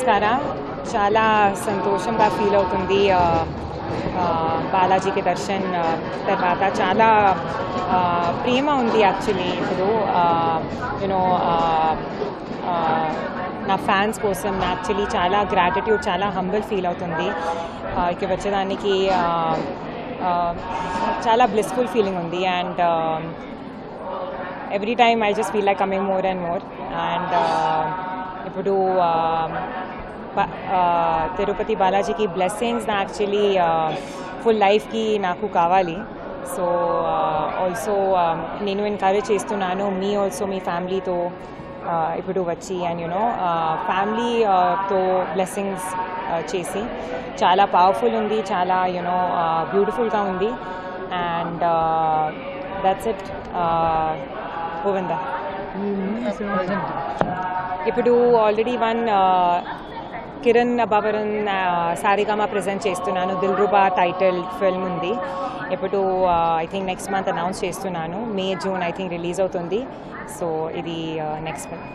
నమస్కార చాలా సంతోషంగా ఫీల్ అవుతుంది బాలాజీకి దర్శన్ తర్వాత చాలా ప్రేమ ఉంది యాక్చువల్లీ ఇప్పుడు యూనో నా ఫ్యాన్స్ కోసం యాక్చువల్లీ చాలా గ్రాటిట్యూడ్ చాలా హంబుల్ ఫీల్ అవుతుంది ఇక్కడ వచ్చేదానికి చాలా బ్లిస్ఫుల్ ఫీలింగ్ ఉంది and every time I just feel like coming more and more and ఇప్పుడు తిరుపతి బాలాజీకి బ్లెస్సింగ్స్ యాక్చువల్లీ ఫుల్ లైఫ్కి నాకు కావాలి సో ఆల్సో నేను ఎంకరేజ్ చేస్తున్నాను మీ ఆల్సో మీ ఫ్యామిలీతో ఇప్పుడు వచ్చి అండ్ యూనో ఫ్యామిలీతో బ్లెస్సింగ్స్ చేసి చాలా పవర్ఫుల్ ఉంది చాలా యూనో బ్యూటిఫుల్గా ఉంది అండ్ దట్స్ ఇట్ గోవిందా ఇప్పుడు ఆల్రెడీ కిరణ్ అబావరన్ సారిగామా ప్రజెంట్ చేస్తున్నాను దిల్రుబా టైటిల్ ఫిల్మ్ ఉంది ఇప్పుడు I think next month announce చేస్తున్నాను May June I think release అవుతుంది సో ఇది నెక్స్ట్ ఫిల్మ్